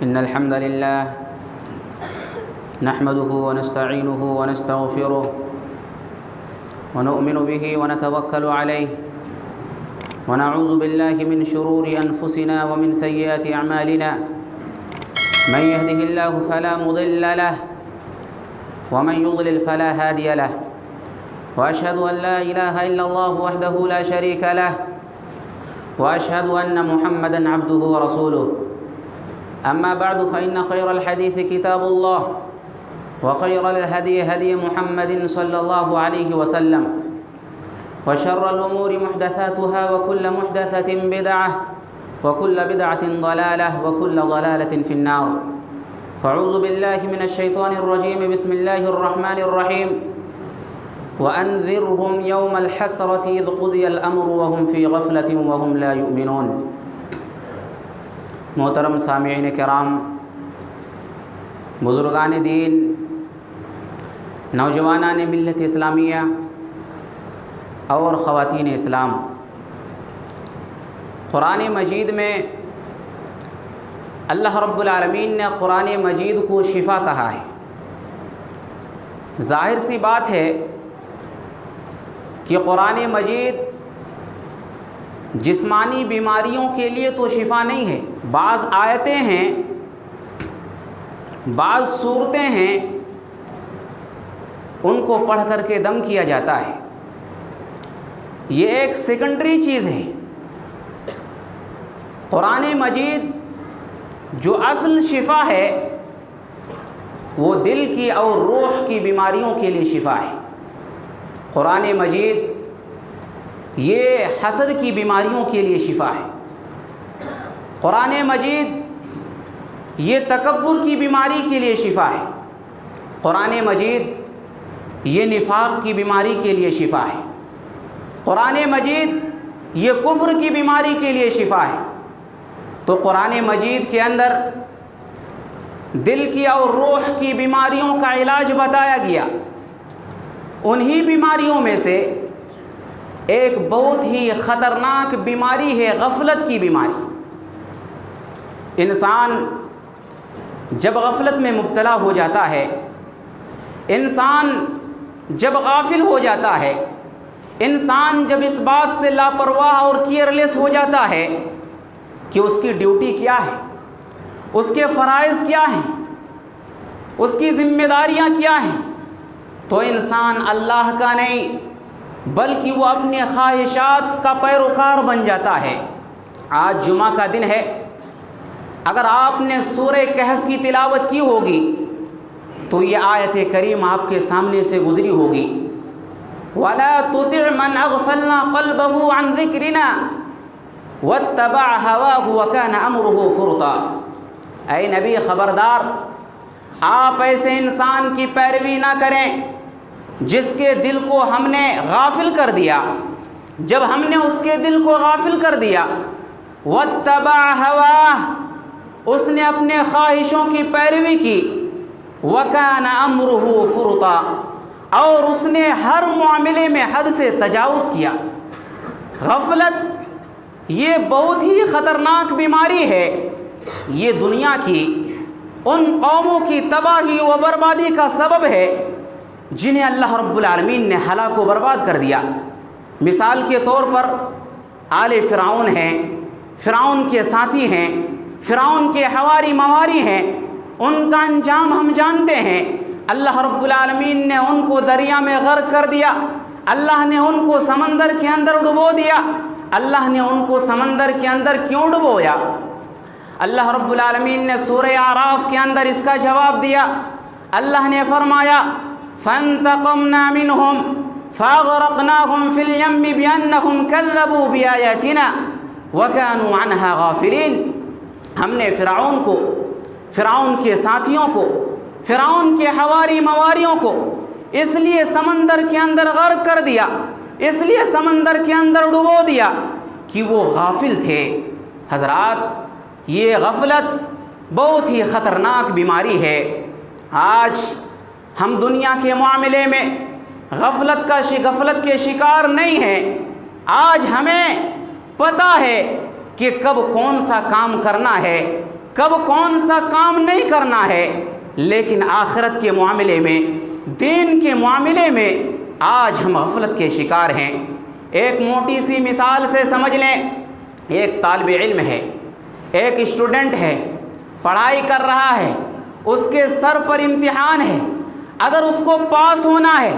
إن الحمد لله نحمده ونستعينه ونستغفره ونؤمن به ونتوكل عليه ونعوذ بالله من شرور أنفسنا ومن سيئات أعمالنا من يهده الله فلا مضل له ومن يضلل فلا هادي له وأشهد أن لا إله إلا الله وحده لا شريك له وأشهد أن محمدًا عبده ورسوله أما بعد فإن خير الحديث كتاب الله وخير الهدي هدي محمد صلى الله عليه وسلم وشر الأمور محدثاتها وكل محدثة بدعة وكل بدعة ضلالة وكل ضلالة في النار فأعوذ بالله من الشيطان الرجيم بسم الله الرحمن الرحيم وأنذرهم يوم الحسرة إذ قضي الأمر وهم في غفلة وهم لا يؤمنون۔ محترم سامعین کرام، بزرگان دین، نوجوانان ملت اسلامیہ اور خواتین اسلام، قرآن مجید میں اللہ رب العالمین نے قرآن مجید کو شفا کہا ہے۔ ظاہر سی بات ہے کہ قرآن مجید جسمانی بیماریوں کے لیے تو شفا نہیں ہے۔ بعض آیتیں ہیں، بعض صورتیں ہیں، ان کو پڑھ کر کے دم کیا جاتا ہے۔ یہ ایک سیکنڈری چیز ہے۔ قرآن مجید جو اصل شفا ہے وہ دل کی اور روح کی بیماریوں کے لیے شفا ہے۔ قرآن مجید یہ حسد کی بیماریوں کے لیے شفا ہے۔ قرآن مجید یہ تکبر کی بیماری کے لیے شفا ہے۔ قرآن مجید یہ نفاق کی بیماری کے لیے شفا ہے۔ قرآن مجید یہ کفر کی بیماری کے لیے شفا ہے۔ تو قرآن مجید کے اندر دل کی اور روح کی بیماریوں کا علاج بتایا گیا۔ انہی بیماریوں میں سے ایک بہت ہی خطرناک بیماری ہے غفلت کی بیماری۔ انسان جب غفلت میں مبتلا ہو جاتا ہے، انسان جب غافل ہو جاتا ہے، انسان جب اس بات سے لاپرواہ اور کیئرلیس ہو جاتا ہے کہ اس کی ڈیوٹی کیا ہے، اس کے فرائض کیا ہیں، اس کی ذمہ داریاں کیا ہیں، تو انسان اللہ کا نہیں بلکہ وہ اپنے خواہشات کا پیروکار بن جاتا ہے۔ آج جمعہ کا دن ہے، اگر آپ نے سورہ کہف کی تلاوت کی ہوگی تو یہ آیت کریم آپ کے سامنے سے گزری ہوگی۔ وَلَا تُطِعْ مَنْ أَغْفَلْنَا قَلْبَهُ عَنْ ذِكْرِنَا وَاتَّبَعَ هَوَاهُ وَكَانَ أَمْرُهُ فُرُطًا۔ اے نبی خبردار، آپ ایسے انسان کی پیروی نہ کریں جس کے دل کو ہم نے غافل کر دیا۔ جب ہم نے اس کے دل کو غافل کر دیا، وَاتَّبَعَ هَوَاهُ، اس نے اپنے خواہشوں کی پیروی کی، وَكَانَ أَمْرُهُ فُرُطًا، اور اس نے ہر معاملے میں حد سے تجاوز کیا۔ غفلت یہ بہت ہی خطرناک بیماری ہے۔ یہ دنیا کی ان قوموں کی تباہی و بربادی کا سبب ہے جنہیں اللہ رب العالمین نے ہلاک و برباد کر دیا۔ مثال کے طور پر آل فرعون ہیں، فرعون کے ساتھی ہیں، فرعون کے حواری مواری ہیں، ان کا انجام ہم جانتے ہیں۔ اللہ رب العالمین نے ان کو دریا میں غرق کر دیا، اللہ نے ان کو سمندر کے اندر ڈبو دیا۔ اللہ نے ان کو سمندر کے اندر کیوں ڈبویا؟ اللہ رب العالمین نے سورہ اعراف کے اندر اس کا جواب دیا۔ اللہ نے فرمایا فَانْتَقَمْنَا مِنْهُمْ فَأَغْرَقْنَاهُمْ فِي الْيَمِّ بِأَنَّهُمْ كَذَّبُوا بِآيَاتِنَا وَكَانُوا عَنْهَا غَافِلِينَ۔ ہم نے فرعون کو، فرعون کے ساتھیوں کو، فرعون کے حواری مواریوں کو اس لیے سمندر کے اندر غرق کر دیا، اس لیے سمندر کے اندر ڈبو دیا کہ وہ غافل تھے۔ حضرات، یہ غفلت بہت ہی خطرناک بیماری ہے۔ آج ہم دنیا کے معاملے میں غفلت کے شکار نہیں ہیں۔ آج ہمیں پتہ ہے کہ کب کون سا کام کرنا ہے، کب کون سا کام نہیں کرنا ہے، لیکن آخرت کے معاملے میں، دین کے معاملے میں آج ہم غفلت کے شکار ہیں۔ ایک موٹی سی مثال سے سمجھ لیں، ایک طالب علم ہے، ایک اسٹوڈنٹ ہے، پڑھائی کر رہا ہے، اس کے سر پر امتحان ہے۔ اگر اس کو پاس ہونا ہے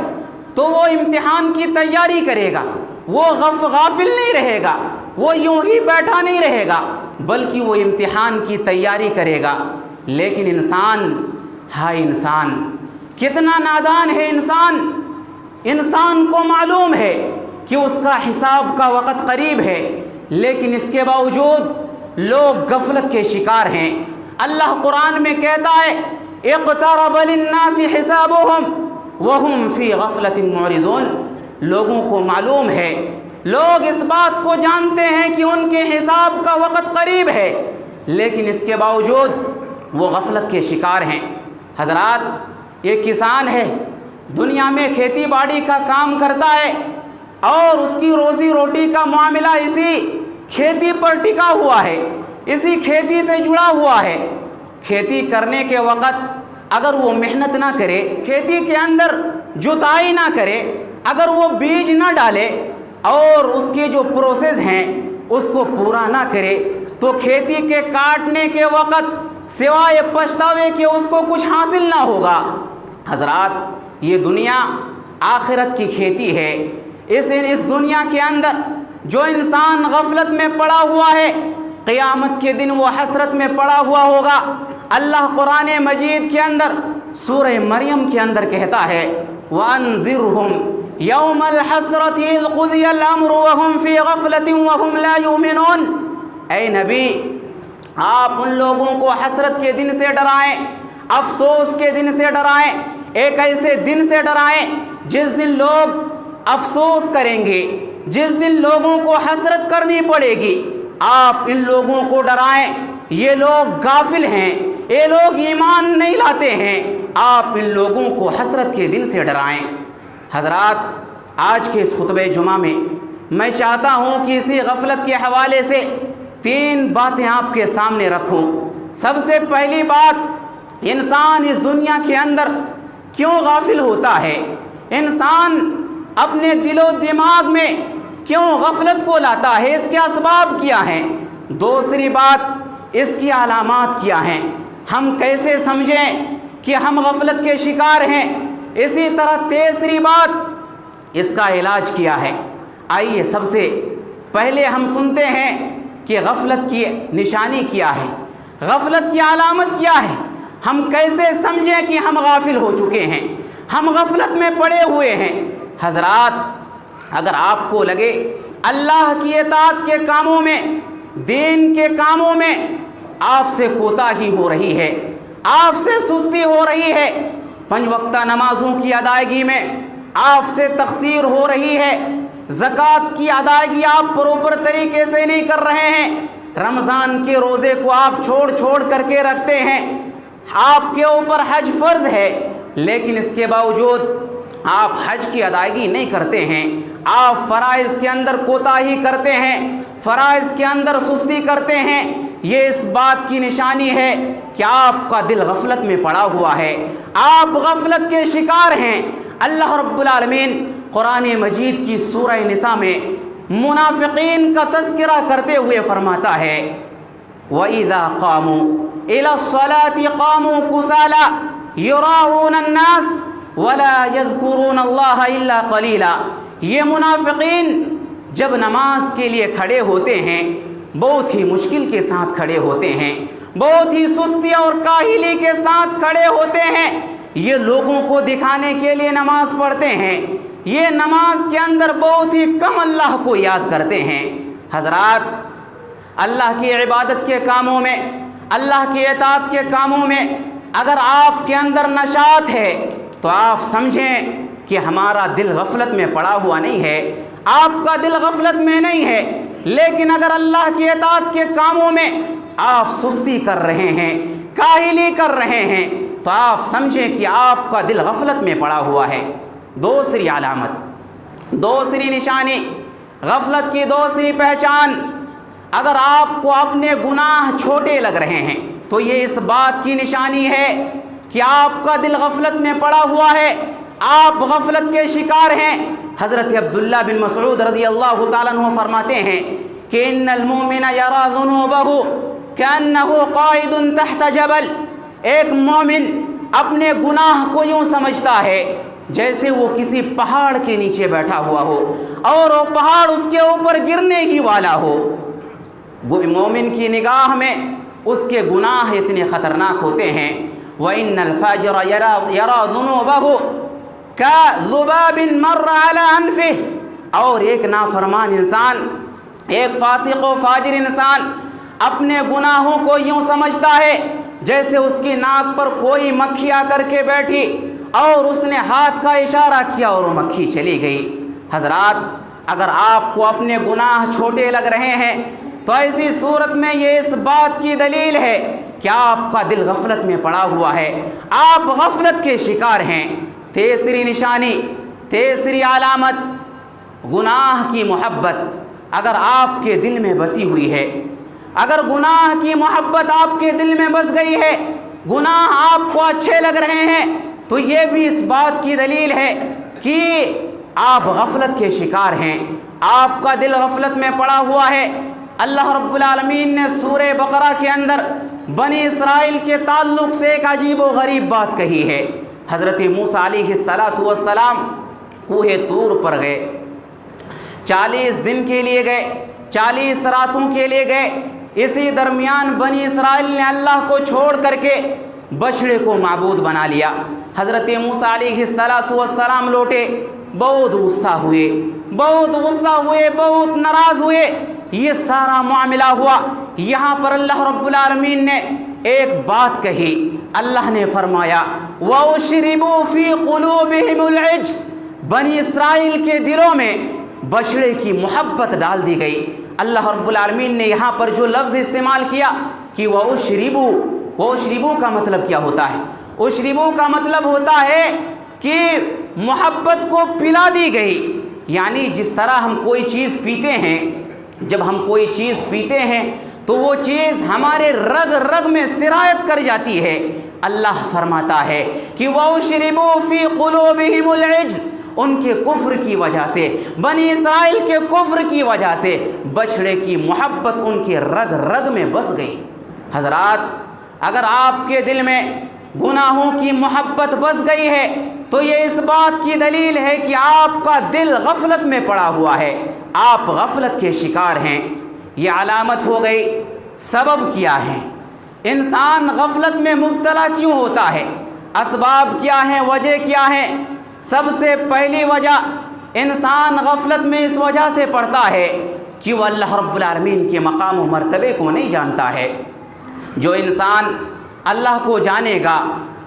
تو وہ امتحان کی تیاری کرے گا، وہ غافل نہیں رہے گا، وہ یوں ہی بیٹھا نہیں رہے گا، بلکہ وہ امتحان کی تیاری کرے گا۔ لیکن انسان، ہائے انسان، کتنا نادان ہے انسان! انسان کو معلوم ہے کہ اس کا حساب کا وقت قریب ہے، لیکن اس کے باوجود لوگ غفلت کے شکار ہیں۔ اللہ قرآن میں کہتا ہے اقترب للناس حسابهم وهم فی غفلۃ معرضون۔ لوگوں کو معلوم ہے، لوگ اس بات کو جانتے ہیں کہ ان کے حساب کا وقت قریب ہے، لیکن اس کے باوجود وہ غفلت کے شکار ہیں۔ حضرات، یہ کسان ہے، دنیا میں کھیتی باڑی کا کام کرتا ہے اور اس کی روزی روٹی کا معاملہ اسی کھیتی پر ٹکا ہوا ہے، اسی کھیتی سے جڑا ہوا ہے۔ کھیتی کرنے کے وقت اگر وہ محنت نہ کرے، کھیتی کے اندر جتائی نہ کرے، اگر وہ بیج نہ ڈالے اور اس کے جو پروسیس ہیں اس کو پورا نہ کرے، تو کھیتی کے کاٹنے کے وقت سوائے پچھتاوے کے اس کو کچھ حاصل نہ ہوگا۔ حضرات، یہ دنیا آخرت کی کھیتی ہے۔ اس دنیا کے اندر جو انسان غفلت میں پڑا ہوا ہے، قیامت کے دن وہ حسرت میں پڑا ہوا ہوگا۔ اللہ قرآن مجید کے اندر سورہ مریم کے اندر کہتا ہے وَأَنذِرْهُمْ يَوْمَ الْحَسْرَةِ إِذْ قُضِيَ الْأَمْرُ وَهُمْ فِي غَفْلَةٍ وَهُمْ لَا يُؤْمِنُونَ۔ اے نبی، آپ ان لوگوں کو حسرت کے دن سے ڈرائیں، افسوس کے دن سے ڈرائیں، ایک ایسے دن سے ڈرائیں جس دن لوگ افسوس کریں گے، جس دن لوگوں کو حسرت کرنی پڑے گی۔ آپ ان لوگوں کو ڈرائیں، یہ لوگ غافل ہیں، یہ لوگ ایمان نہیں لاتے ہیں، آپ ان لوگوں کو حسرت کے دن سے ڈرائیں۔ حضرات، آج کے اس خطبہ جمعہ میں چاہتا ہوں کہ اسی غفلت کے حوالے سے 3 باتیں آپ کے سامنے رکھوں۔ سب سے پہلی بات، انسان اس دنیا کے اندر کیوں غافل ہوتا ہے؟ انسان اپنے دل و دماغ میں کیوں غفلت کو لاتا ہے؟ اس کے اسباب کیا ہیں؟ دوسری بات، اس کی علامات کیا ہیں؟ ہم کیسے سمجھیں کہ ہم غفلت کے شکار ہیں؟ اسی طرح تیسری بات، اس کا علاج کیا ہے؟ آئیے سب سے پہلے ہم سنتے ہیں کہ غفلت کی نشانی کیا ہے، غفلت کی علامت کیا ہے، ہم کیسے سمجھیں کہ ہم غافل ہو چکے ہیں، ہم غفلت میں پڑے ہوئے ہیں۔ حضرات، اگر آپ کو لگے اللہ کی اطاعت کے کاموں میں، دین کے کاموں میں آپ سے کوتاہی ہو رہی ہے، آپ سے سستی ہو رہی ہے، 5 وقتہ نمازوں کی ادائیگی میں آپ سے تقصیر ہو رہی ہے، زکوٰۃ کی ادائیگی آپ پراپر طریقے سے نہیں کر رہے ہیں، رمضان کے روزے کو آپ چھوڑ کر کے رکھتے ہیں، آپ کے اوپر حج فرض ہے لیکن اس کے باوجود آپ حج کی ادائیگی نہیں کرتے ہیں، آپ فرائض کے اندر کوتاہی کرتے ہیں، فرائض کے اندر سستی کرتے ہیں، یہ اس بات کی نشانی ہے کہ آپ کا دل غفلت میں پڑا ہوا ہے، آپ غفلت کے شکار ہیں۔ اللہ رب العالمین قرآن مجید کی سورہ نساء میں منافقین کا تذکرہ کرتے ہوئے فرماتا ہے وَإِذَا قَامُوا إِلَى الصَّلَاةِ قَامُوا كُسَالَىٰ يُرَاءُونَ النَّاسَ وَلَا يَذْكُرُونَ اللَّهَ إِلَّا قَلِيلًا۔ یہ منافقین جب نماز کے لیے کھڑے ہوتے ہیں بہت ہی مشکل کے ساتھ کھڑے ہوتے ہیں، بہت ہی سستی اور کاہلی کے ساتھ کھڑے ہوتے ہیں، یہ لوگوں کو دکھانے کے لیے نماز پڑھتے ہیں، یہ نماز کے اندر بہت ہی کم اللہ کو یاد کرتے ہیں۔ حضرات، اللہ کی عبادت کے کاموں میں، اللہ کی اطاعت کے کاموں میں اگر آپ کے اندر نشاط ہے تو آپ سمجھیں کہ ہمارا دل غفلت میں پڑا ہوا نہیں ہے، آپ کا دل غفلت میں نہیں ہے، لیکن اگر اللہ کی اطاعت کے کاموں میں آپ سستی کر رہے ہیں، کاہلی کر رہے ہیں، تو آپ سمجھیں کہ آپ کا دل غفلت میں پڑا ہوا ہے۔ دوسری علامت، دوسری نشانی، غفلت کی دوسری پہچان، اگر آپ کو اپنے گناہ چھوٹے لگ رہے ہیں، تو یہ اس بات کی نشانی ہے کہ آپ کا دل غفلت میں پڑا ہوا ہے، آپ غفلت کے شکار ہیں۔ حضرت عبداللہ بن مسعود رضی اللہ تعالیٰ عنہ فرماتے ہیں کہ ان المؤمن یری ذنوبہ کأنہ قائد تحت جبل، ایک مومن اپنے گناہ کو یوں سمجھتا ہے جیسے وہ کسی پہاڑ کے نیچے بیٹھا ہوا ہو اور وہ پہاڑ اس کے اوپر گرنے ہی والا ہو۔ مومن کی نگاہ میں اس کے گناہ اتنے خطرناک ہوتے ہیں۔ وَإِنَّ الْفَاجِرَ يَرَى ذُنُوبَهُ كَذُبَابٍ مَرَّ عَلَى أَنفِهِ، اور ایک نافرمان انسان، ایک فاسق و فاجر انسان اپنے گناہوں کو یوں سمجھتا ہے جیسے اس کی ناک پر کوئی مکھی آ کر کے بیٹھی اور اس نے ہاتھ کا اشارہ کیا اور وہ مکھی چلی گئی۔ حضرات، اگر آپ کو اپنے گناہ چھوٹے لگ رہے ہیں تو ایسی صورت میں یہ اس بات کی دلیل ہے کہ آپ کا دل غفلت میں پڑا ہوا ہے، آپ غفلت کے شکار ہیں۔ تیسری نشانی، تیسری علامت، گناہ کی محبت اگر آپ کے دل میں بسی ہوئی ہے، اگر گناہ کی محبت آپ کے دل میں بس گئی ہے، گناہ آپ کو اچھے لگ رہے ہیں، تو یہ بھی اس بات کی دلیل ہے کہ آپ غفلت کے شکار ہیں، آپ کا دل غفلت میں پڑا ہوا ہے۔ اللہ رب العالمین نے سورہ بقرہ کے اندر بنی اسرائیل کے تعلق سے ایک عجیب و غریب بات کہی ہے۔ حضرت موسیٰ علیہ السلام کوہ طور پر گئے، 40 دن کے لیے گئے، 40 راتوں کے لیے گئے۔ اسی درمیان بنی اسرائیل نے اللہ کو چھوڑ کر کے بچڑے کو معبود بنا لیا۔ حضرت موسیٰ علیہ السلام لوٹے، بہت غصہ ہوئے، بہت ناراض ہوئے، یہ سارا معاملہ ہوا۔ یہاں پر اللہ رب العالمین نے ایک بات کہی، اللہ نے فرمایا وَأُشْرِبُوا فِي قُلُوبِهِمُ الْعِجْلَ، بنی اسرائیل کے دلوں میں بچڑے کی محبت ڈال دی گئی۔ اللہ رب العالمین نے یہاں پر جو لفظ استعمال کیا کہ وَأُشْرِبُوا کا مطلب کیا ہوتا ہے؟ اُشْرِبُوا کا مطلب ہوتا ہے کہ محبت کو پلا دی گئی، یعنی جس طرح ہم کوئی چیز پیتے ہیں، جب ہم کوئی چیز پیتے ہیں تو وہ چیز ہمارے رگ رگ میں سرایت کر جاتی ہے۔ اللہ فرماتا ہے کہ وَأُشْرِبُوا فِي قُلُوبِهِمُ الْعِجْلَ، ان کے کفر کی وجہ سے، بنی اسرائیل کے کفر کی وجہ سے بچڑے کی محبت ان کے رگ رگ میں بس گئی۔ حضرات، اگر آپ کے دل میں گناہوں کی محبت بس گئی ہے تو یہ اس بات کی دلیل ہے کہ آپ کا دل غفلت میں پڑا ہوا ہے، آپ غفلت کے شکار ہیں۔ یہ علامت ہو گئی۔ سبب کیا ہے؟ انسان غفلت میں مبتلا کیوں ہوتا ہے؟ اسباب کیا ہیں؟ وجہ کیا ہے؟ سب سے پہلی وجہ انسان غفلت میں اس وجہ سے پڑتا ہے کہ وہ اللہ رب العالمین کے مقام و مرتبے کو نہیں جانتا ہے۔ جو انسان اللہ کو جانے گا،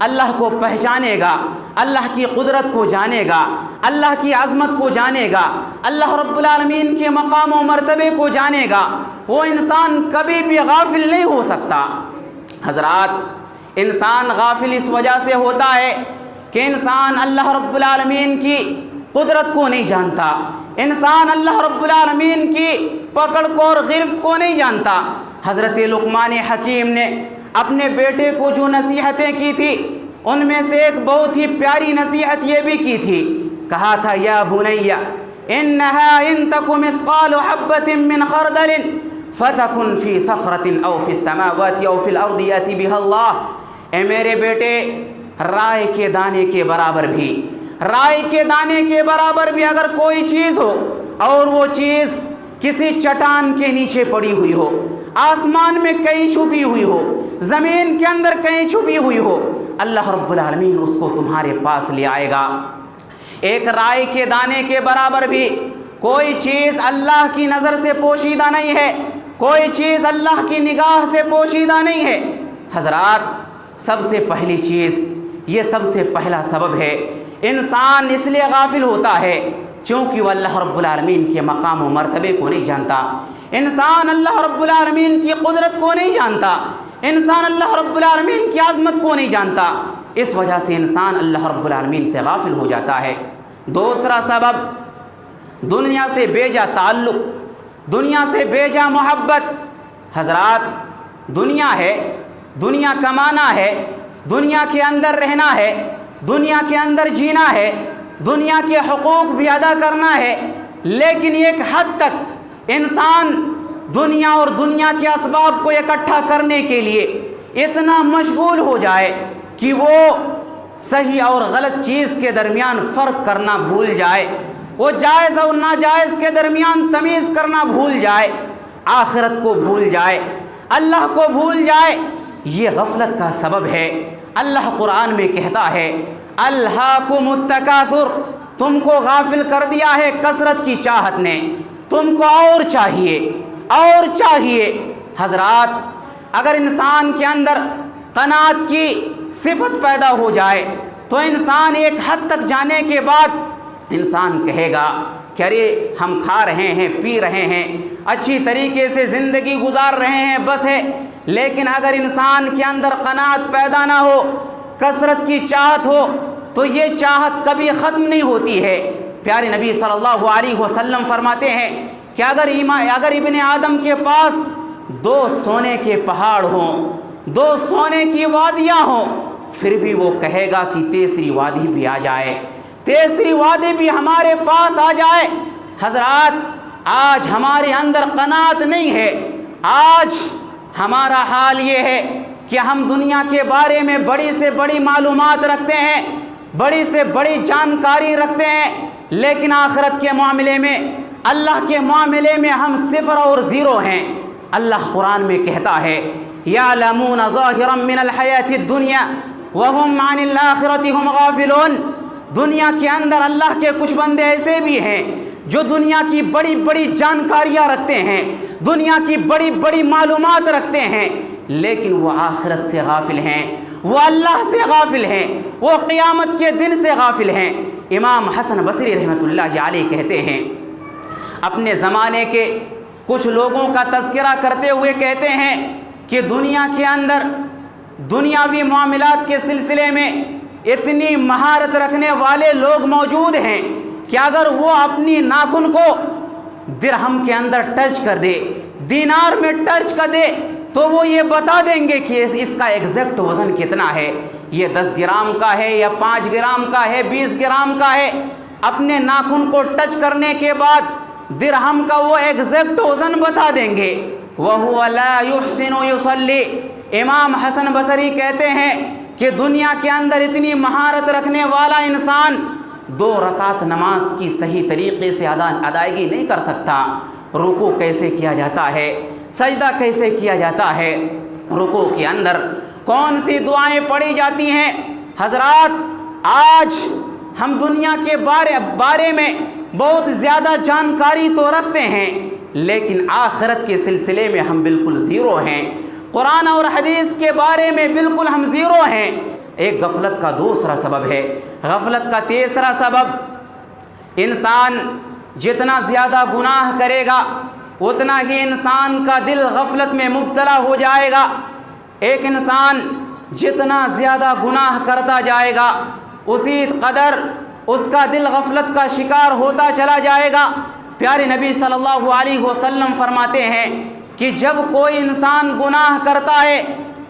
اللہ کو پہچانے گا، اللہ کی قدرت کو جانے گا، اللہ کی عظمت کو جانے گا، اللہ رب العالمین کے مقام و مرتبے کو جانے گا، وہ انسان کبھی بھی غافل نہیں ہو سکتا۔ حضرات، انسان غافل اس وجہ سے ہوتا ہے کہ انسان اللہ رب العالمین کی قدرت کو نہیں جانتا، انسان اللہ رب العالمین کی پکڑ کو اور گرفت کو نہیں جانتا۔ حضرت لقمان حکیم نے اپنے بیٹے کو جو نصیحتیں کی تھی ان میں سے ایک بہت ہی پیاری نصیحت یہ بھی کی تھی، کہا تھا یا بنی انها ان تک مثقال حبة من خردل فتكن في صخرة او في السماوات او في الارض يأتي بها اللہ، اے میرے بیٹے، رائے کے دانے کے برابر بھی، رائے کے دانے کے برابر بھی اگر کوئی چیز ہو اور وہ چیز کسی چٹان کے نیچے پڑی ہوئی ہو، آسمان میں کہیں چھپی ہوئی ہو، زمین کے اندر کہیں چھپی ہوئی ہو، اللہ رب العالمین اس کو تمہارے پاس لے آئے گا۔ ایک رائے کے دانے کے برابر بھی کوئی چیز اللہ کی نظر سے پوشیدہ نہیں ہے، کوئی چیز اللہ کی نگاہ سے پوشیدہ نہیں ہے۔ حضرات، سب سے پہلی چیز، یہ سب سے پہلا سبب ہے، انسان اس لیے غافل ہوتا ہے چونکہ وہ اللہ رب العالمین کے مقام و مرتبے کو نہیں جانتا، انسان اللہ رب العالمین کی قدرت کو نہیں جانتا، انسان اللہ رب العالمین کی عظمت کو نہیں جانتا، اس وجہ سے انسان اللہ رب العالمین سے غافل ہو جاتا ہے۔ دوسرا سبب، دنیا سے بیجا تعلق، دنیا سے بیجا محبت۔ حضرات، دنیا ہے، دنیا کمانا ہے، دنیا کے اندر رہنا ہے، دنیا کے اندر جینا ہے، دنیا کے حقوق بھی ادا کرنا ہے، لیکن ایک حد تک انسان دنیا اور دنیا کے اسباب کو اکٹھا کرنے کے لیے اتنا مشغول ہو جائے کہ وہ صحیح اور غلط چیز کے درمیان فرق کرنا بھول جائے، وہ جائز اور ناجائز کے درمیان تمیز کرنا بھول جائے، آخرت کو بھول جائے، اللہ کو بھول جائے۔ یہ غفلت کا سبب ہے۔ اللہ قرآن میں کہتا ہے الہاکم التکاثر، تم کو غافل کر دیا ہے کثرت کی چاہت نے، تم کو اور چاہیے اور چاہیے۔ حضرات، اگر انسان کے اندر قناعت کی صفت پیدا ہو جائے تو انسان ایک حد تک جانے کے بعد انسان کہے گا کہ ارے ہم کھا رہے ہیں، پی رہے ہیں، اچھی طریقے سے زندگی گزار رہے ہیں، بس ہے۔ لیکن اگر انسان کے اندر قناعت پیدا نہ ہو، کثرت کی چاہت ہو، تو یہ چاہت کبھی ختم نہیں ہوتی ہے۔ پیارے نبی صلی اللہ علیہ وسلم فرماتے ہیں کہ اگر ابن آدم کے پاس 2 سونے کے پہاڑ ہوں، 2 سونے کی وادیاں ہوں، پھر بھی وہ کہے گا کہ تیسری وادی بھی آ جائے، تیسری وادی بھی ہمارے پاس آ جائے۔ حضرات، آج ہمارے اندر قناعت نہیں ہے۔ آج ہمارا حال یہ ہے کہ ہم دنیا کے بارے میں بڑی سے بڑی معلومات رکھتے ہیں، بڑی سے بڑی جانکاری رکھتے ہیں، لیکن آخرت کے معاملے میں، اللہ کے معاملے میں ہم 0 اور 0 ہیں۔ اللہ قرآن میں کہتا ہے یعلمون ظاہرا من الحیات الدنیا وهم عن الآخرۃ هم غافلون۔ دنیا کے اندر اللہ کے کچھ بندے ایسے بھی ہیں جو دنیا کی بڑی بڑی جانکاریاں رکھتے ہیں، دنیا کی بڑی بڑی معلومات رکھتے ہیں، لیکن وہ آخرت سے غافل ہیں، وہ اللہ سے غافل ہیں، وہ قیامت کے دن سے غافل ہیں۔ امام حسن بصری رحمۃ اللہ علیہ کہتے ہیں، اپنے زمانے کے کچھ لوگوں کا تذکرہ کرتے ہوئے کہتے ہیں کہ دنیا کے اندر دنیاوی معاملات کے سلسلے میں اتنی مہارت رکھنے والے لوگ موجود ہیں کہ اگر وہ اپنی ناخن کو درہم کے اندر ٹچ کر دے، دینار میں ٹچ کر دے، تو وہ یہ بتا دیں گے کہ اس کا ایگزیکٹ وزن کتنا ہے، یہ 10 گرام کا ہے یا 5 گرام کا ہے، 20 گرام کا ہے۔ اپنے ناخن کو ٹچ کرنے کے بعد درہم کا وہ ایگزیکٹ وزن بتا دیں گے۔ وَهُوَ لَا يُحْسِنُ يُصَلِّي۔ امام حسن بصری کہتے ہیں کہ دنیا کے اندر اتنی مہارت رکھنے والا انسان 2 رکعت نماز کی صحیح طریقے سے ادائیگی نہیں کر سکتا۔ رکوع کیسے کیا جاتا ہے، سجدہ کیسے کیا جاتا ہے، رکوع کے اندر کون سی دعائیں پڑھی جاتی ہیں۔ حضرات، آج ہم دنیا کے بارے میں بہت زیادہ جانکاری تو رکھتے ہیں، لیکن آخرت کے سلسلے میں ہم بالکل 0 ہیں، قرآن اور حدیث کے بارے میں بالکل ہم 0 ہیں۔ ایک غفلت کا دوسرا سبب ہے۔ غفلت کا تیسرا سبب، انسان جتنا زیادہ گناہ کرے گا اتنا ہی انسان کا دل غفلت میں مبتلا ہو جائے گا۔ ایک انسان جتنا زیادہ گناہ کرتا جائے گا اسی قدر اس کا دل غفلت کا شکار ہوتا چلا جائے گا۔ پیارے نبی صلی اللہ علیہ وسلم فرماتے ہیں کہ جب کوئی انسان گناہ کرتا ہے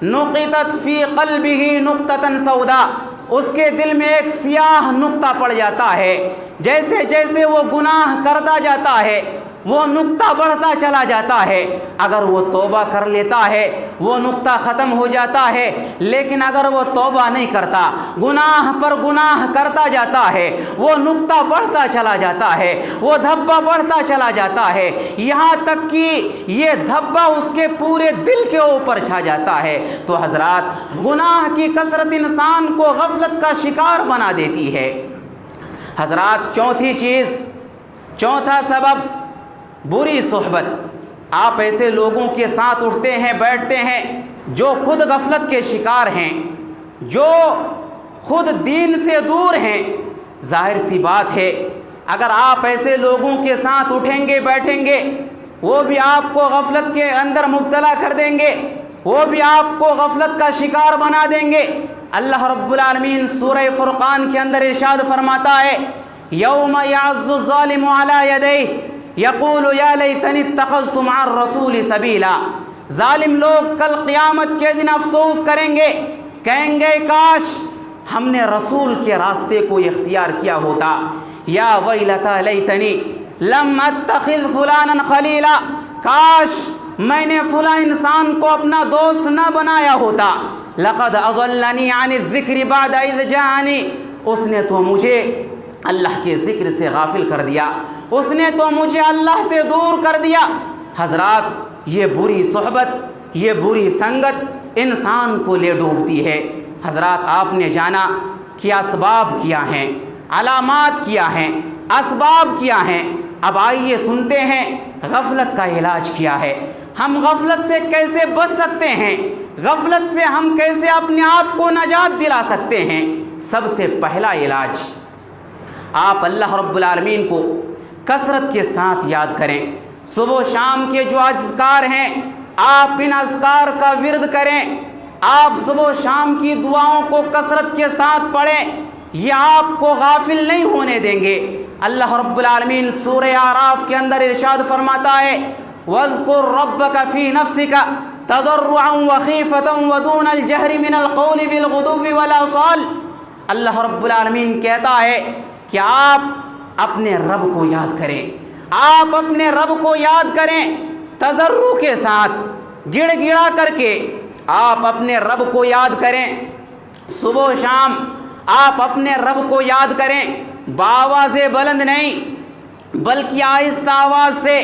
نقطت فی قلبہ نقطۃ سودا، اس کے دل میں ایک سیاہ نقطہ پڑ جاتا ہے۔ جیسے جیسے وہ گناہ کرتا جاتا ہے وہ نقطہ بڑھتا چلا جاتا ہے۔ اگر وہ توبہ کر لیتا ہے وہ نقطہ ختم ہو جاتا ہے، لیکن اگر وہ توبہ نہیں کرتا، گناہ پر گناہ کرتا جاتا ہے، وہ نقطہ بڑھتا چلا جاتا ہے، وہ دھبا بڑھتا چلا جاتا ہے، یہاں تک کہ یہ دھبا اس کے پورے دل کے اوپر چھا جاتا ہے۔ تو حضرات، گناہ کی کثرت انسان کو غفلت کا شکار بنا دیتی ہے۔ حضرات، چوتھا سبب، بری صحبت۔ آپ ایسے لوگوں کے ساتھ اٹھتے ہیں، بیٹھتے ہیں جو خود غفلت کے شکار ہیں، جو خود دین سے دور ہیں۔ ظاہر سی بات ہے، اگر آپ ایسے لوگوں کے ساتھ اٹھیں گے، بیٹھیں گے، وہ بھی آپ کو غفلت کے اندر مبتلا کر دیں گے، وہ بھی آپ کو غفلت کا شکار بنا دیں گے۔ اللہ رب العالمین سورہ فرقان کے اندر ارشاد فرماتا ہے یوم یعض الظالم علی یدیہ یقول یا لیتنی اتخذت مع الرسول سبیلا۔ ظالم لوگ کل قیامت کے دن افسوس کریں گے، کہیں گے کاش ہم نے رسول کے راستے کو اختیار کیا ہوتا۔ یا ویلتا لیتنی لم اتخذ فلانا خلیلا، کاش میں نے فلاں انسان کو اپنا دوست نہ بنایا ہوتا۔ لقد اضلنی عن الذکر بعد اذ جاءنی، اس نے تو مجھے اللہ کے ذکر سے غافل کر دیا، اس نے تو مجھے اللہ سے دور کر دیا۔ حضرات، یہ بری صحبت، یہ بری سنگت انسان کو لے ڈوبتی ہے۔ حضرات، آپ نے جانا کہ اسباب کیا ہیں، علامات کیا ہیں، اسباب کیا ہیں۔ اب آئیے سنتے ہیں غفلت کا علاج کیا ہے، ہم غفلت سے کیسے بچ سکتے ہیں، غفلت سے ہم کیسے اپنے آپ کو نجات دلا سکتے ہیں۔ سب سے پہلا علاج، آپ اللہ رب العالمین کو کثرت کے ساتھ یاد کریں۔ صبح و شام کے جو اذکار ہیں، آپ ان اذکار کا ورد کریں، آپ صبح و شام کی دعاؤں کو کثرت کے ساتھ پڑھیں، یہ آپ کو غافل نہیں ہونے دیں گے۔ اللہ رب العالمین سورہ اعراف کے اندر ارشاد فرماتا ہے وَاذْكُرْ رَبَّكَ فِي نَفْسِكَ تَضَرُّعًا وَخِيفَةً وَدُونَ الْجَهْرِ مِنَ الْقَوْلِ بِالْغُدُوِّ وَالْآصَالِ۔ اللہ رب العالمین کہتا ہے کہ آپ اپنے رب کو یاد کریں، آپ اپنے رب کو یاد کریں تضرع کے ساتھ، گڑ گڑا کر کے آپ اپنے رب کو یاد کریں۔ صبح و شام آپ اپنے رب کو یاد کریں، بآواز بلند نہیں بلکہ آہستہ آواز سے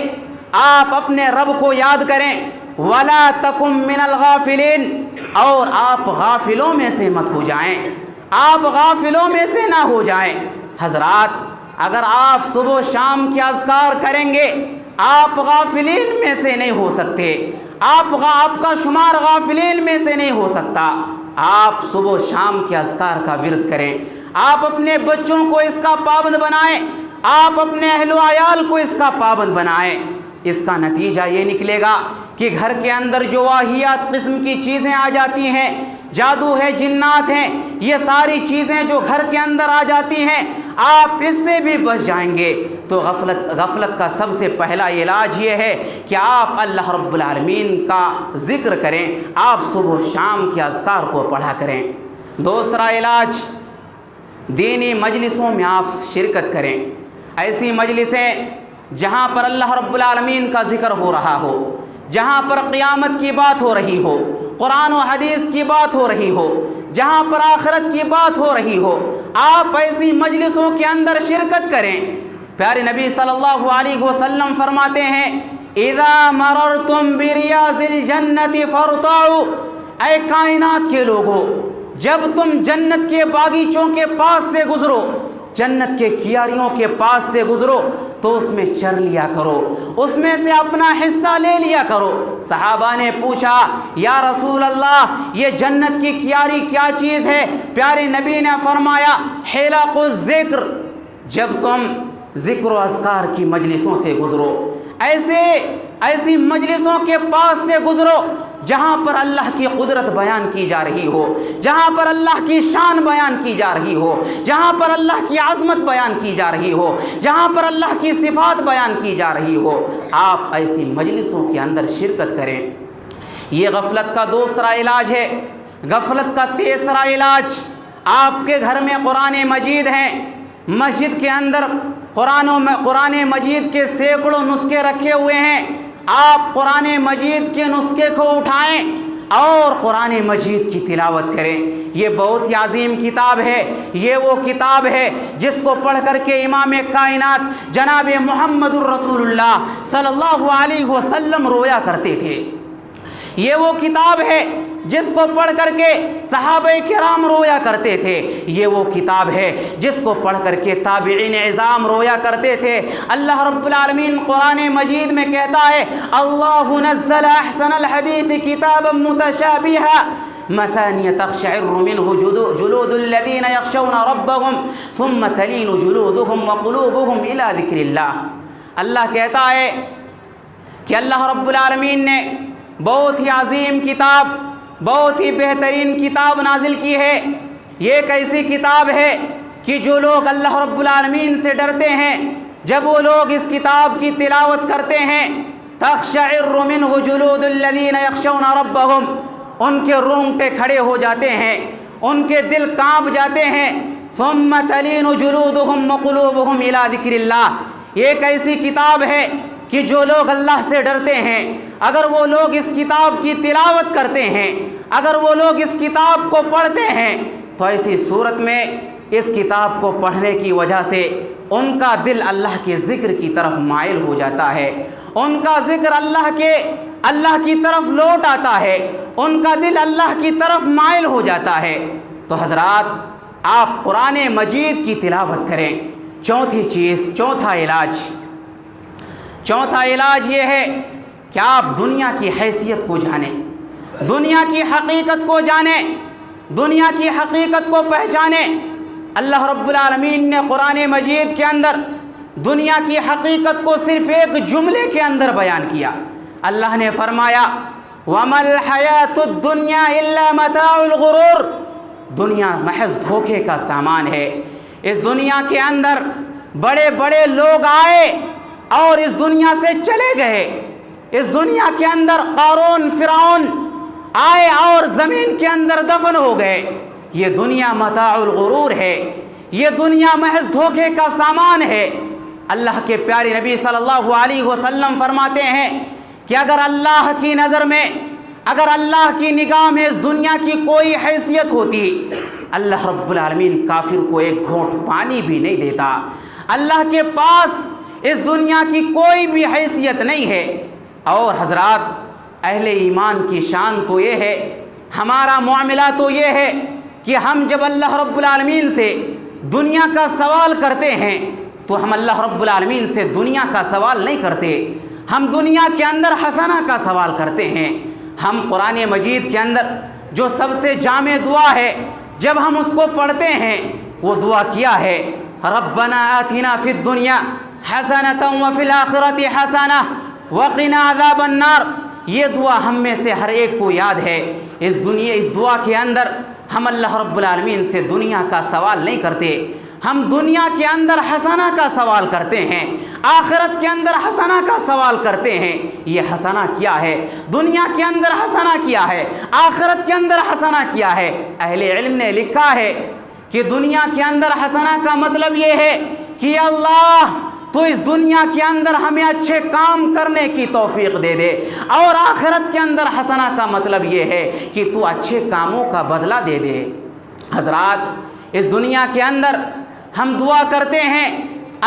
آپ اپنے رب کو یاد کریں۔ وَلَا تَكُن مِّنَ الْغَافِلِينَ، اور آپ غافلوں میں سے مت ہو جائیں، آپ غافلوں میں سے نہ ہو جائیں۔ حضرات، اگر آپ صبح و شام کے اذکار کریں گے، آپ غافلین میں سے نہیں ہو سکتے، آپ کا شمار غافلین میں سے نہیں ہو سکتا۔ آپ صبح و شام کے اذکار کا ورد کریں، آپ اپنے بچوں کو اس کا پابند بنائیں، آپ اپنے اہل و عیال کو اس کا پابند بنائیں۔ اس کا نتیجہ یہ نکلے گا کہ گھر کے اندر جو واہیات قسم کی چیزیں آ جاتی ہیں، جادو ہے، جنات ہیں، یہ ساری چیزیں جو گھر کے اندر آ جاتی ہیں، آپ اس سے بھی بچ جائیں گے۔ تو غفلت کا سب سے پہلا علاج یہ ہے کہ آپ اللہ رب العالمین کا ذکر کریں، آپ صبح و شام کے اذکار کو پڑھا کریں۔ دوسرا علاج، دینی مجلسوں میں آپ شرکت کریں، ایسی مجلسیں جہاں پر اللہ رب العالمین کا ذکر ہو رہا ہو، جہاں پر قیامت کی بات ہو رہی ہو، قرآن و حدیث کی بات ہو رہی ہو، جہاں پر آخرت کی بات ہو رہی ہو، آپ ایسی مجلسوں کے اندر شرکت کریں۔ پیارے نبی صلی اللہ علیہ وسلم فرماتے ہیں اذا مررتم بریاض الجنت فارتعوا، اے کائنات کے لوگوں، جب تم جنت کے باغیچوں کے پاس سے گزرو، جنت کے کیاریوں کے پاس سے گزرو تو اس میں چر لیا کرو، اس میں سے اپنا حصہ لے لیا کرو۔ صحابہ نے پوچھا یا رسول اللہ، یہ جنت کی کیاری کیا چیز ہے؟ پیارے نبی نے فرمایا حلق الذکر، جب تم ذکر و اذکار کی مجلسوں سے گزرو، ایسی مجلسوں کے پاس سے گزرو جہاں پر اللہ کی قدرت بیان کی جا رہی ہو، جہاں پر اللہ کی شان بیان کی جا رہی ہو، جہاں پر اللہ کی عظمت بیان کی جا رہی ہو، جہاں پر اللہ کی صفات بیان کی جا رہی ہو، آپ ایسی مجلسوں کے اندر شرکت کریں۔ یہ غفلت کا دوسرا علاج ہے۔ غفلت کا تیسرا علاج، آپ کے گھر میں قرآن مجید ہیں، مسجد کے اندر قرآن مجید کے سینکڑوں نسخے رکھے ہوئے ہیں، آپ قرآن مجید کے نسخے کو اٹھائیں اور قرآن مجید کی تلاوت کریں۔ یہ بہت ہی عظیم کتاب ہے، یہ وہ کتاب ہے جس کو پڑھ کر کے امام کائنات جناب محمد الرسول اللہ صلی اللہ علیہ وسلم رویا کرتے تھے۔ یہ وہ کتاب ہے جس کو پڑھ کر کے صحابہ کرام رویا کرتے تھے۔ یہ وہ کتاب ہے جس کو پڑھ کر کے تابعین عظام رویا کرتے تھے۔ اللہ رب العالمین قرآن مجید میں کہتا ہے اللہ نزل احسن الحدیث کتابا متشابہا مثانیہ تقشعر منہ جلود الذین یخشون ربهم ثم تلین جلودهم وقلوبهم الی ذکر اللہ۔ اللہ کہتا ہے کہ اللہ رب العالمین نے بہت ہی عظیم کتاب، بہت ہی بہترین کتاب نازل کی ہے۔ یہ ایک ایسی کتاب ہے کہ جو لوگ اللہ رب العالمین سے ڈرتے ہیں، جب وہ لوگ اس کتاب کی تلاوت کرتے ہیں تقشعر منہ جلود الذین یخشون ربہم، ان کے رونگٹے کھڑے ہو جاتے ہیں، ان کے دل کانپ جاتے ہیں۔ ثم تلین جلودہم وقلوبہم الی ذکر اللہ، یہ ایک ایسی کتاب ہے کہ جو لوگ اللہ سے ڈرتے ہیں، اگر وہ لوگ اس کتاب کی تلاوت کرتے ہیں، اگر وہ لوگ اس کتاب کو پڑھتے ہیں، تو ایسی صورت میں اس کتاب کو پڑھنے کی وجہ سے ان کا دل اللہ کے ذکر کی طرف مائل ہو جاتا ہے، ان کا ذکر اللہ کی طرف لوٹ آتا ہے، ان کا دل اللہ کی طرف مائل ہو جاتا ہے۔ تو حضرات، آپ قرآن مجید کی تلاوت کریں۔ چوتھی چیز، چوتھا علاج یہ ہے کہ آپ دنیا کی حیثیت کو جانیں، دنیا کی حقیقت کو جانیں، دنیا کی حقیقت کو پہچانیں۔ اللہ رب العالمین نے قرآن مجید کے اندر دنیا کی حقیقت کو صرف ایک جملے کے اندر بیان کیا۔ اللہ نے فرمایا وَمَا الْحَيَاةُ الدُّنْيَا إِلَّا مَتَاعُ الْغُرُورِ، دنیا محض دھوکے کا سامان ہے۔ اس دنیا کے اندر بڑے بڑے لوگ آئے اور اس دنیا سے چلے گئے۔ اس دنیا کے اندر قارون، فرعون آئے اور زمین کے اندر دفن ہو گئے۔ یہ دنیا متاع الغرور ہے، یہ دنیا محض دھوکے کا سامان ہے۔ اللہ کے پیارے نبی صلی اللہ علیہ وسلم فرماتے ہیں کہ اگر اللہ کی نظر میں، اگر اللہ کی نگاہ میں اس دنیا کی کوئی حیثیت ہوتی، اللہ رب العالمین کافر کو ایک گھونٹ پانی بھی نہیں دیتا۔ اللہ کے پاس اس دنیا کی کوئی بھی حیثیت نہیں ہے۔ اور حضرات، اہل ایمان کی شان تو یہ ہے، ہمارا معاملہ تو یہ ہے کہ ہم جب اللہ رب العالمین سے دنیا کا سوال کرتے ہیں تو ہم اللہ رب العالمین سے دنیا کا سوال نہیں کرتے، ہم دنیا کے اندر حسنہ کا سوال کرتے ہیں۔ ہم قرآن مجید کے اندر جو سب سے جامع دعا ہے، جب ہم اس کو پڑھتے ہیں، وہ دعا کیا ہے؟ ربنا آتنا فی الدنیا حسنۃ وفی الآخرۃ حسنۃ وقنا عذاب النار۔ یہ دعا ہم میں سے ہر ایک کو یاد ہے۔ اس دعا کے اندر ہم اللہ رب العالمین سے دنیا کا سوال نہیں کرتے، ہم دنیا کے اندر حسنہ کا سوال کرتے ہیں، آخرت کے اندر حسنہ کا سوال کرتے ہیں۔ یہ حسنہ کیا ہے؟ دنیا کے اندر حسنہ کیا ہے، آخرت کے اندر حسنہ کیا ہے؟ اہل علم نے لکھا ہے کہ دنیا کے اندر حسنہ کا مطلب یہ ہے کہ اللہ تو اس دنیا کے اندر ہمیں اچھے کام کرنے کی توفیق دے دے، اور آخرت کے اندر حسنہ کا مطلب یہ ہے کہ تو اچھے کاموں کا بدلہ دے دے۔ حضرات، اس دنیا کے اندر ہم دعا کرتے ہیں،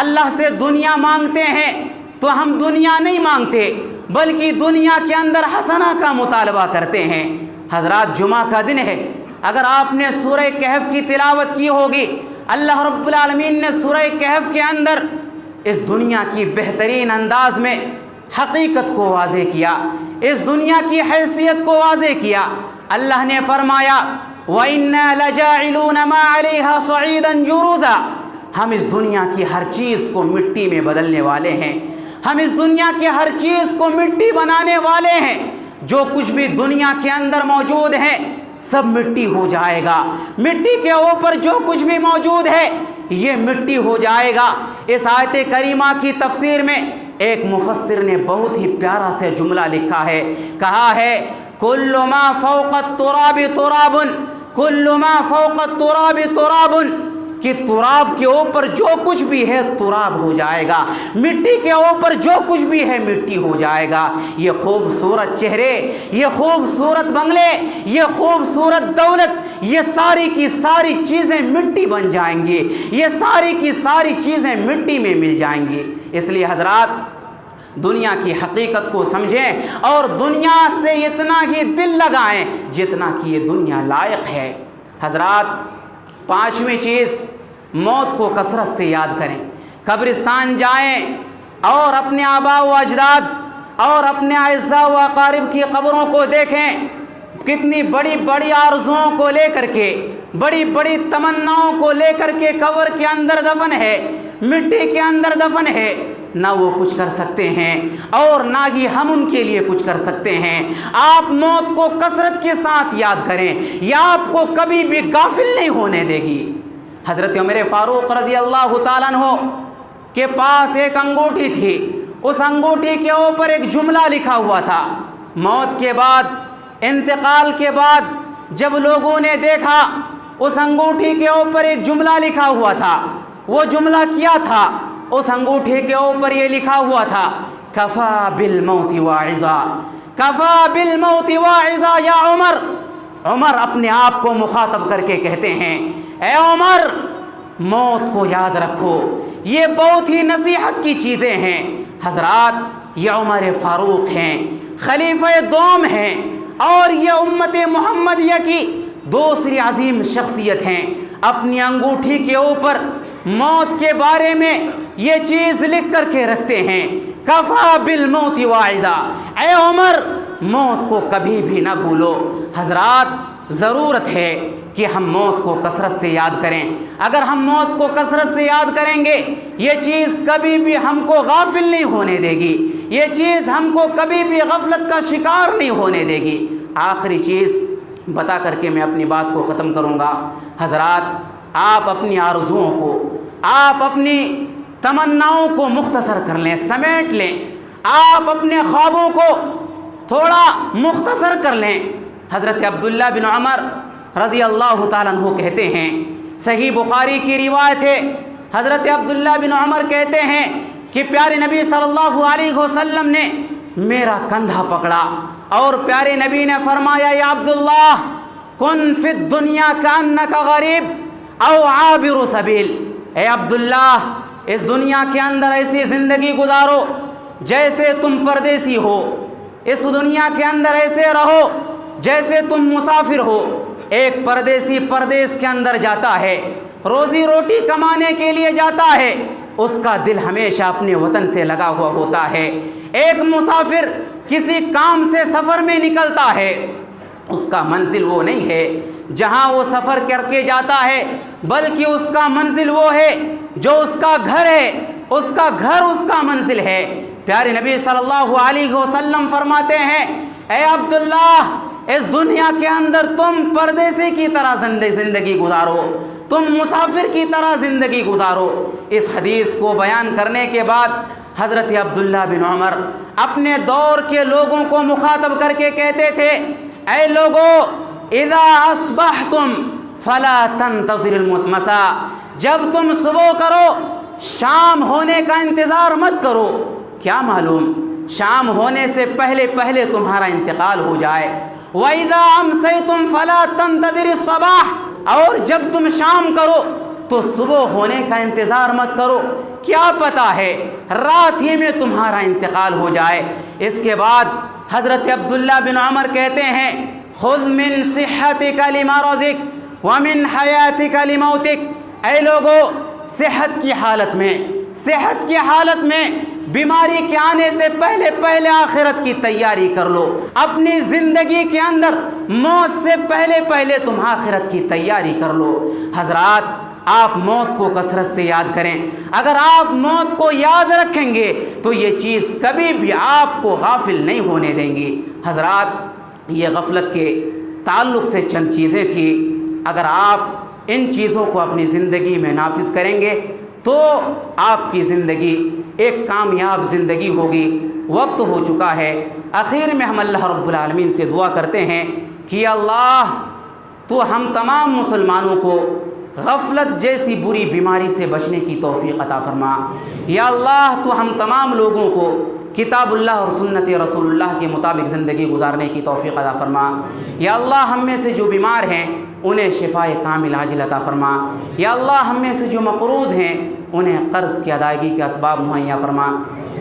اللہ سے دنیا مانگتے ہیں، تو ہم دنیا نہیں مانگتے بلکہ دنیا کے اندر حسنہ کا مطالبہ کرتے ہیں۔ حضرات، جمعہ کا دن ہے، اگر آپ نے سورہ کہف کی تلاوت کی ہوگی، اللہ رب العالمین نے سورہ کہف کے اندر اس دنیا کی بہترین انداز میں حقیقت کو واضح کیا، اس دنیا کی حیثیت کو واضح کیا۔ اللہ نے فرمایا وَإِنَّا لَجَاعِلُونَ مَا عَلَيْهَا صَعِيدًا جُرُزًا، ہم اس دنیا کی ہر چیز کو مٹی میں بدلنے والے ہیں، ہم اس دنیا کی ہر چیز کو مٹی بنانے والے ہیں۔ جو کچھ بھی دنیا کے اندر موجود ہے سب مٹی ہو جائے گا، مٹی کے اوپر جو کچھ بھی موجود ہے یہ مٹی ہو جائے گا۔ اس آیت کریمہ کی تفسیر میں ایک مفسر نے بہت ہی پیارا سے جملہ لکھا ہے، کہا ہے کل ما فوق التراب تراب، کل ما فوق التراب تراب، کہ تراب کے اوپر جو کچھ بھی ہے تراب ہو جائے گا، مٹی کے اوپر جو کچھ بھی ہے مٹی ہو جائے گا۔ یہ خوبصورت چہرے، یہ خوبصورت بنگلے، یہ خوبصورت دولت، یہ ساری کی ساری چیزیں مٹی بن جائیں گی، یہ ساری کی ساری چیزیں مٹی میں مل جائیں گی۔ اس لیے حضرات، دنیا کی حقیقت کو سمجھیں اور دنیا سے اتنا ہی دل لگائیں جتنا کہ یہ دنیا لائق ہے۔ حضرات، پانچویں چیز، موت کو کثرت سے یاد کریں، قبرستان جائیں اور اپنے آباء و اجداد اور اپنے اعزاء و اقارب کی قبروں کو دیکھیں، کتنی بڑی بڑی آرزوؤں کو لے کر کے، بڑی بڑی تمناؤں کو لے کر کے قبر کے اندر دفن ہے، مٹی کے اندر دفن ہے۔ نہ وہ کچھ کر سکتے ہیں اور نہ ہی ہم ان کے لیے کچھ کر سکتے ہیں۔ آپ موت کو کثرت کے ساتھ یاد کریں، یہ آپ کو کبھی بھی غافل نہیں ہونے دے گی۔ حضرت عمر فاروق رضی اللہ تعالیٰ عنہ کے پاس ایک انگوٹھی تھی، اس انگوٹھی کے اوپر ایک جملہ لکھا ہوا تھا۔ موت کے بعد، انتقال کے بعد جب لوگوں نے دیکھا اس انگوٹھی کے اوپر ایک جملہ لکھا ہوا تھا، وہ جملہ کیا تھا؟ اس انگوٹھی کے اوپر یہ لکھا ہوا تھا کفا بالموت واعظا، کفا بالموت واعظا یا عمر۔ عمر اپنے آپ کو مخاطب کر کے کہتے ہیں، اے عمر موت کو یاد رکھو، یہ بہت ہی نصیحت کی چیزیں ہیں۔ حضرات یہ عمر فاروق ہیں، خلیفہ دوم ہیں، اور یہ امت محمدیہ کی دوسری عظیم شخصیت ہیں۔ اپنی انگوٹھی کے اوپر موت کے بارے میں یہ چیز لکھ کر کے رکھتے ہیں، کفا بالموت واعظا، اے عمر موت کو کبھی بھی نہ بھولو۔ حضرات ضرورت ہے کہ ہم موت کو کثرت سے یاد کریں۔ اگر ہم موت کو کثرت سے یاد کریں گے، یہ چیز کبھی بھی ہم کو غافل نہیں ہونے دے گی، یہ چیز ہم کو کبھی بھی غفلت کا شکار نہیں ہونے دے گی۔ آخری چیز بتا کر کے میں اپنی بات کو ختم کروں گا۔ حضرات آپ اپنی آرزوؤں کو، آپ اپنی تمناؤں کو مختصر کر لیں، سمیٹ لیں، آپ اپنے خوابوں کو تھوڑا مختصر کر لیں۔ حضرت عبداللہ بن عمر رضی اللہ تعالیٰ عنہ کہتے ہیں، صحیح بخاری کی روایت ہے، حضرت عبداللہ بن عمر کہتے ہیں کہ پیارے نبی صلی اللہ علیہ وسلم نے میرا کندھا پکڑا اور پیارے نبی نے فرمایا، یا عبداللہ کن فی الدنیا کانک غریب او عابر سبیل، اے عبداللہ اس دنیا کے اندر ایسی زندگی گزارو جیسے تم پردیسی ہو، اس دنیا کے اندر ایسے رہو جیسے تم مسافر ہو۔ ایک پردیسی پردیس کے اندر جاتا ہے، روزی روٹی کمانے کے لیے جاتا ہے، اس کا دل ہمیشہ اپنے وطن سے لگا ہوا ہوتا ہے۔ ایک مسافر کسی کام سے سفر میں نکلتا ہے، اس کا منزل وہ نہیں ہے جہاں وہ سفر کر کے جاتا ہے، بلکہ اس کا منزل وہ ہے جو اس کا گھر ہے، اس کا گھر اس کا منزل ہے۔ پیارے نبی صلی اللہ علیہ وسلم فرماتے ہیں، اے عبداللہ اس دنیا کے اندر تم پردیسی کی طرح زندگی گزارو، تم مسافر کی طرح زندگی گزارو۔ اس حدیث کو بیان کرنے کے بعد حضرت عبداللہ بن عمر اپنے دور کے لوگوں کو مخاطب کر کے کہتے تھے، اے لوگو اذا اصبحتم فلا تنتظر المساء، جب تم صبح کرو شام ہونے کا انتظار مت کرو، کیا معلوم شام ہونے سے پہلے پہلے تمہارا انتقال ہو جائے۔ وَإِذَا أَمْسَيْتُمْ فَلَا تَنْتَظِرِ الصَّبَاحَ، اور جب تم شام کرو تو صبح ہونے کا انتظار مت کرو، کیا پتہ ہے رات ہی میں تمہارا انتقال ہو جائے۔ اس کے بعد حضرت عبداللہ بن عمر کہتے ہیں، خُذْ مِن صِحَّتِكَ لِمَرَضِكَ وَمِنْ حَيَاتِكَ لِمَوْتِكَ، اے لوگو صحت کی حالت میں، صحت کی حالت میں بیماری کے آنے سے پہلے پہلے آخرت کی تیاری کر لو، اپنی زندگی کے اندر موت سے پہلے پہلے تم آخرت کی تیاری کر لو۔ حضرات آپ موت کو کثرت سے یاد کریں، اگر آپ موت کو یاد رکھیں گے تو یہ چیز کبھی بھی آپ کو غافل نہیں ہونے دیں گی۔ حضرات یہ غفلت کے تعلق سے چند چیزیں تھیں، اگر آپ ان چیزوں کو اپنی زندگی میں نافذ کریں گے تو آپ کی زندگی ایک کامیاب زندگی ہوگی۔ وقت ہو چکا ہے، آخر میں ہم اللہ رب العالمین سے دعا کرتے ہیں کہ اللہ تو ہم تمام مسلمانوں کو غفلت جیسی بری بیماری سے بچنے کی توفیق عطا فرما۔ یا اللہ تو ہم تمام لوگوں کو کتاب اللہ اور سنت رسول اللہ کے مطابق زندگی گزارنے کی توفیق عطا فرما۔ یا اللہ ہم میں سے جو بیمار ہیں انہیں شفائے کامل عاجل عطا فرما۔ یا اللہ ہم میں سے جو مقروض ہیں انہیں قرض کی ادائیگی کے اسباب مہیا فرما۔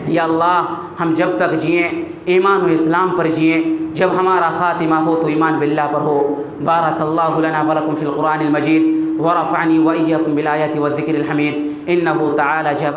یا اللہ ہم جب تک جئیں ایمان و اسلام پر جئیں، جب ہمارا خاتمہ ہو تو ایمان باللہ پر ہو۔ بارک اللہ لنا ولکم فی القرآن المجید ورفعنی وإیاکم بالآیات والذکر الحمید، انہ تعالی جب